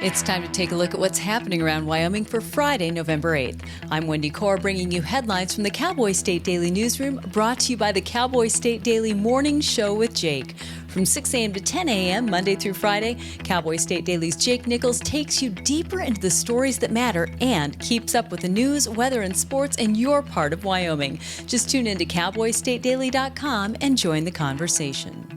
It's time to take a look at what's happening around Wyoming for Friday, November 8th. I'm Wendy Corr, bringing you headlines from the Cowboy State Daily newsroom, brought to you by the Cowboy State Daily Morning Show with Jake. From 6 a.m. to 10 a.m., Monday through Friday, Cowboy State Daily's Jake Nichols takes you deeper into the stories that matter and keeps up with the news, weather, and sports in your part of Wyoming. Just tune in to cowboystatedaily.com and join the conversation.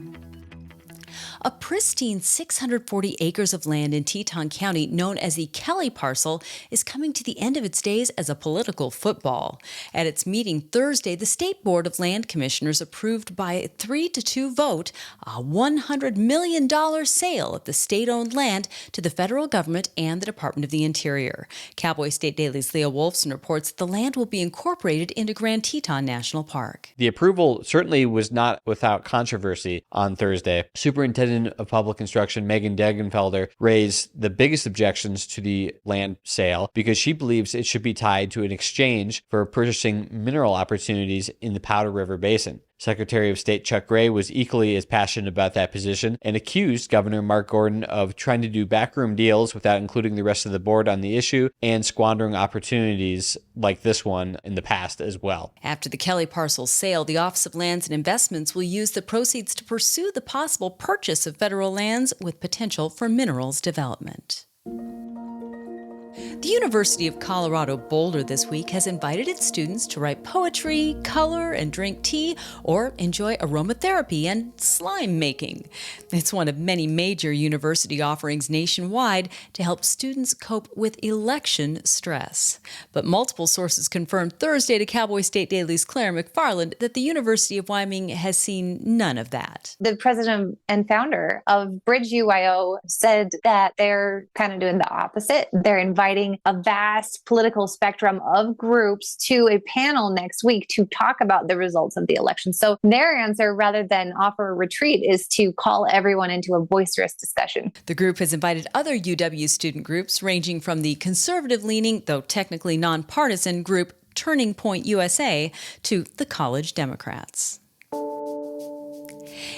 A pristine 640 acres of land in Teton County, known as the Kelly Parcel, is coming to the end of its days as a political football. At its meeting Thursday, the State Board of Land Commissioners approved by a 3-2 vote a $100 million sale of the state-owned land to the federal government and the Department of the Interior. Cowboy State Daily's Leah Wolfson reports the land will be incorporated into Grand Teton National Park. The approval certainly was not without controversy on Thursday. Superintendent of Public Instruction Megan Degenfelder raised the biggest objections to the land sale because she believes it should be tied to an exchange for purchasing mineral opportunities in the Powder River Basin. Secretary of State Chuck Gray was equally as passionate about that position and accused Governor Mark Gordon of trying to do backroom deals without including the rest of the board on the issue and squandering opportunities like this one in the past as well. After the Kelly Parcel sale, the Office of Lands and Investments will use the proceeds to pursue the possible purchase of federal lands with potential for minerals development. The University of Colorado Boulder this week has invited its students to write poetry, color, and drink tea, or enjoy aromatherapy and slime making. It's one of many major university offerings nationwide to help students cope with election stress. But multiple sources confirmed Thursday to Cowboy State Daily's Claire McFarland that the University of Wyoming has seen none of that. The president and founder of Bridge UYO said that they're kind of doing the opposite. They're inviting a vast political spectrum of groups to a panel next week to talk about the results of the election. So their answer, rather than offer a retreat, is to call everyone into a boisterous discussion. The group has invited other UW student groups ranging from the conservative-leaning, though technically nonpartisan group Turning Point USA to the College Democrats.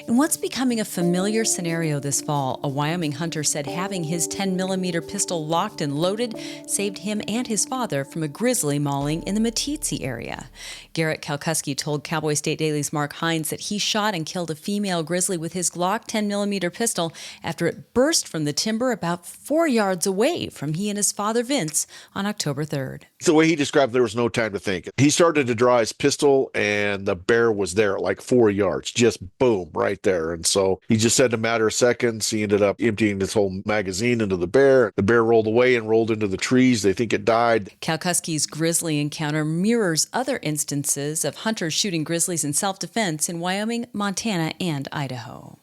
In what's becoming a familiar scenario this fall, a Wyoming hunter said having his 10mm pistol locked and loaded saved him and his father from a grizzly mauling in the Meeteetse area. Garrett Kalkuski told Cowboy State Daily's Mark Hines that he shot and killed a female grizzly with his Glock 10mm pistol after it burst from the timber about 4 yards away from he and his father Vince on October 3rd. The way he described, there was no time to think. He started to draw his pistol and the bear was there at like 4 yards, just boom, right there. And so he just said in a matter of seconds, he ended up emptying his whole magazine into the bear. The bear rolled away and rolled into the trees. They think it died. Kalkuski's grizzly encounter mirrors other instances of hunters shooting grizzlies in self-defense in Wyoming, Montana, and Idaho.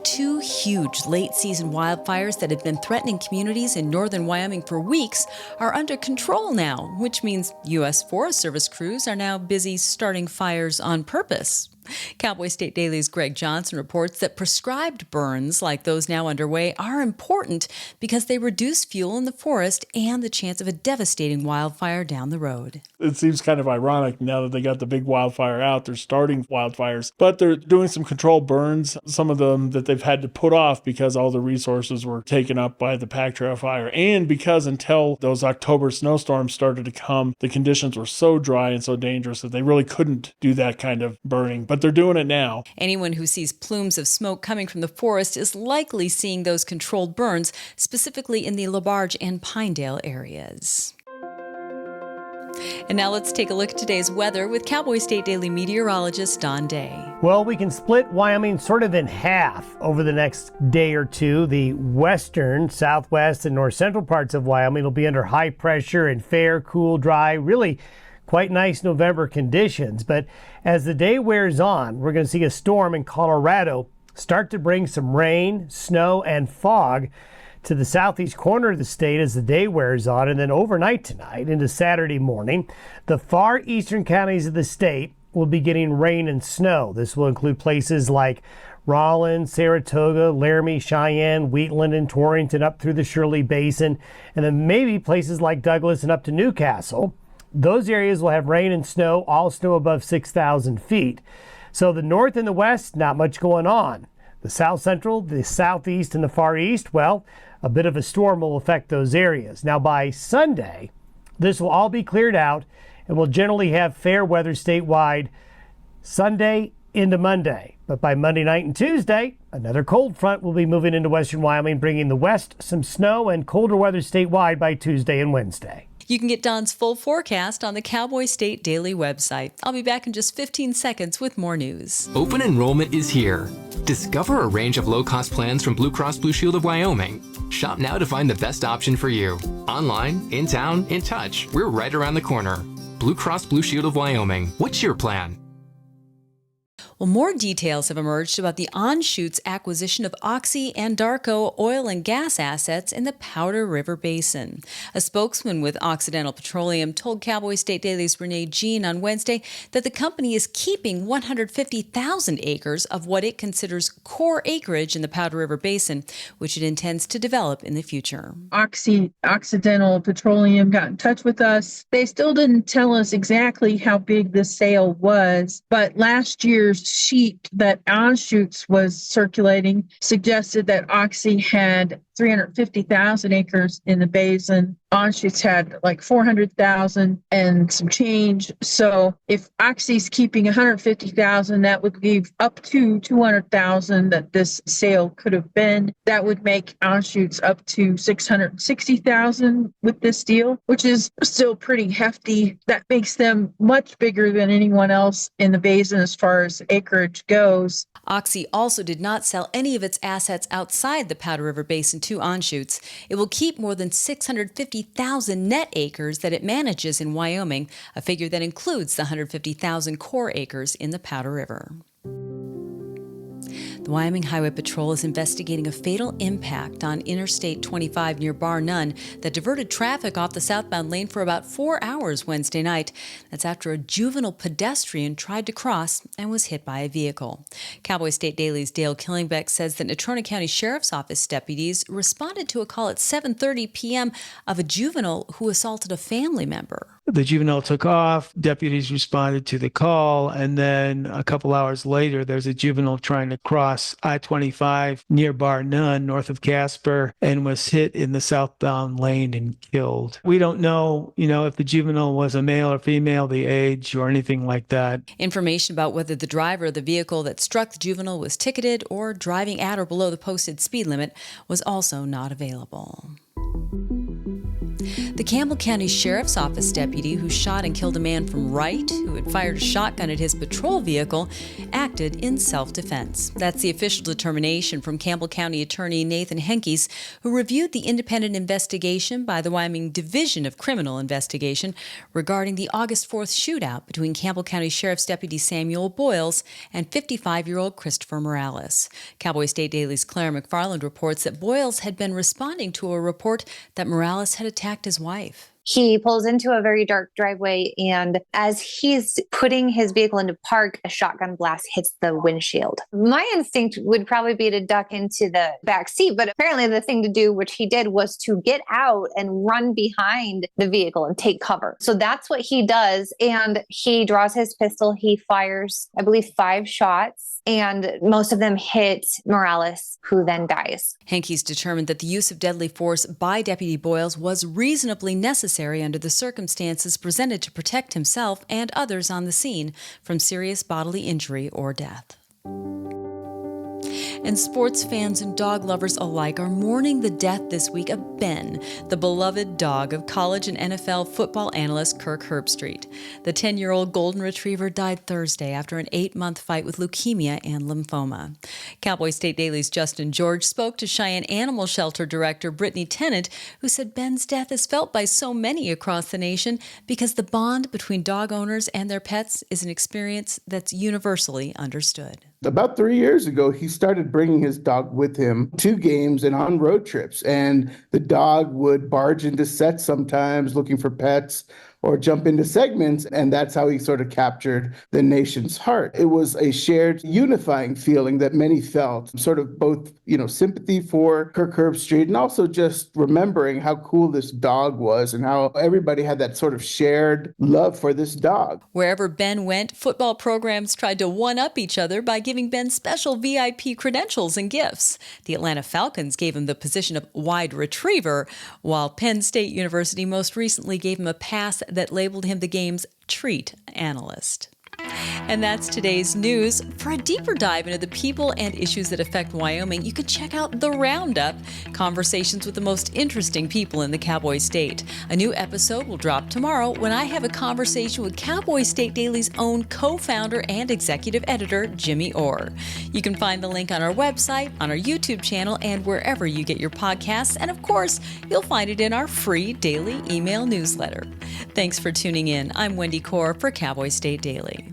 Two huge late-season wildfires that have been threatening communities in northern Wyoming for weeks are under control now, which means U.S. Forest Service crews are now busy starting fires on purpose. Cowboy State Daily's Greg Johnson reports that prescribed burns like those now underway are important because they reduce fuel in the forest and the chance of a devastating wildfire down the road. It seems kind of ironic now that they got the big wildfire out, they're starting wildfires, but they're doing some controlled burns, some of them that they've had to put off because all the resources were taken up by the Pack Trail fire, and because until those October snowstorms started to come, the conditions were so dry and so dangerous that they really couldn't do that kind of burning. But they're doing it now. Anyone who sees plumes of smoke coming from the forest is likely seeing those controlled burns, specifically in the LaBarge and Pinedale areas. And now let's take a look at today's weather with Cowboy State Daily meteorologist Don Day. Well, we can split Wyoming sort of in half over the next day or two. The western, southwest, and north central parts of Wyoming will be under high pressure and fair, cool, dry, really quite nice November conditions. But as the day wears on, we're going to see a storm in Colorado start to bring some rain, snow, and fog to the southeast corner of the state as the day wears on. And then overnight tonight into Saturday morning, the far eastern counties of the state will be getting rain and snow. This will include places like Rollins, Saratoga, Laramie, Cheyenne, Wheatland, and Torrington up through the Shirley Basin, and then maybe places like Douglas and up to Newcastle. Those areas will have rain and snow, all snow above 6,000 feet. So the north and the west, not much going on. The south central, the southeast, and the far east, well, a bit of a storm will affect those areas. Now, by Sunday, this will all be cleared out and we'll generally have fair weather statewide Sunday into Monday. But by Monday night and Tuesday, another cold front will be moving into western Wyoming, bringing the west some snow and colder weather statewide by Tuesday and Wednesday. You can get Don's full forecast on the Cowboy State Daily website. I'll be back in just 15 seconds with more news. Open enrollment is here. Discover a range of low-cost plans from Blue Cross Blue Shield of Wyoming. Shop now to find the best option for you. Online, in town, in touch. We're right around the corner. Blue Cross Blue Shield of Wyoming. What's your plan? Well, more details have emerged about the Onslaught acquisition of Oxy and Darko oil and gas assets in the Powder River Basin. A spokesman with Occidental Petroleum told Cowboy State Daily's Renee Jean on Wednesday that the company is keeping 150,000 acres of what it considers core acreage in the Powder River Basin, which it intends to develop in the future. Occidental Petroleum got in touch with us. They still didn't tell us exactly how big the sale was, but last year's sheet that Onslaught was circulating suggested that Oxy had 350,000 acres in the basin. Onslaught had like 400,000 and some change. So if Oxy's keeping 150,000, that would leave up to 200,000 that this sale could have been. That would make Onslaught up to 660,000 with this deal, which is still pretty hefty. That makes them much bigger than anyone else in the basin as far as acreage goes. Oxy also did not sell any of its assets outside the Powder River Basin to Onslaught. It will keep more than 650,000 net acres that it manages in Wyoming, a figure that includes the 150,000 core acres in the Powder River. The Wyoming Highway Patrol is investigating a fatal impact on Interstate 25 near Bar None that diverted traffic off the southbound lane for about 4 hours Wednesday night. That's after a juvenile pedestrian tried to cross and was hit by a vehicle. Cowboy State Daily's Dale Killingbeck says that Natrona County Sheriff's Office deputies responded to a call at 7:30 p.m. of a juvenile who assaulted a family member. The juvenile took off, deputies responded to the call, and then a couple hours later, there's a juvenile trying to cross I-25 near Bar None, north of Casper, and was hit in the southbound lane and killed. We don't know, if the juvenile was a male or female, the age, or anything like that. Information about whether the driver of the vehicle that struck the juvenile was ticketed or driving at or below the posted speed limit was also not available. The Campbell County Sheriff's Office deputy who shot and killed a man from Wright, who had fired a shotgun at his patrol vehicle, acted in self-defense. That's the official determination from Campbell County Attorney Nathan Henkes, who reviewed the independent investigation by the Wyoming Division of Criminal Investigation regarding the August 4th shootout between Campbell County Sheriff's Deputy Samuel Boyles and 55-year-old Christopher Morales. Cowboy State Daily's Claire McFarland reports that Boyles had been responding to a report that Morales had attacked his wife. He pulls into a very dark driveway, and as he's putting his vehicle into park, a shotgun blast hits the windshield. My instinct would probably be to duck into the back seat, but apparently the thing to do, which he did, was to get out and run behind the vehicle and take cover. So that's what he does, and he draws his pistol. He fires, I believe, 5 shots, and most of them hit Morales, who then dies. Henkes determined that the use of deadly force by Deputy Boyles was reasonably necessary under the circumstances presented to protect himself and others on the scene from serious bodily injury or death. And sports fans and dog lovers alike are mourning the death this week of Ben, the beloved dog of college and NFL football analyst Kirk Herbstreit. The 10-year-old golden retriever died Thursday after an 8-month fight with leukemia and lymphoma. Cowboy State Daily's Justin George spoke to Cheyenne Animal Shelter Director Brittany Tennant, who said Ben's death is felt by so many across the nation because the bond between dog owners and their pets is an experience that's universally understood. About 3 years ago, he started bringing his dog with him to games and on road trips. And the dog would barge into sets sometimes looking for pets, or jump into segments. And that's how he sort of captured the nation's heart. It was a shared unifying feeling that many felt, sort of both, sympathy for Kirk Herbstreit and also just remembering how cool this dog was and how everybody had that sort of shared love for this dog. Wherever Ben went, football programs tried to one-up each other by giving Ben special VIP credentials and gifts. The Atlanta Falcons gave him the position of wide retriever, while Penn State University most recently gave him a pass that labeled him the game's treat analyst. And that's today's news. For a deeper dive into the people and issues that affect Wyoming, you can check out The Roundup, conversations with the most interesting people in the Cowboy State. A new episode will drop tomorrow when I have a conversation with Cowboy State Daily's own co-founder and executive editor, Jimmy Orr. You can find the link on our website, on our YouTube channel, and wherever you get your podcasts. And of course, you'll find it in our free daily email newsletter. Thanks for tuning in. I'm Wendy Corr for Cowboy State Daily.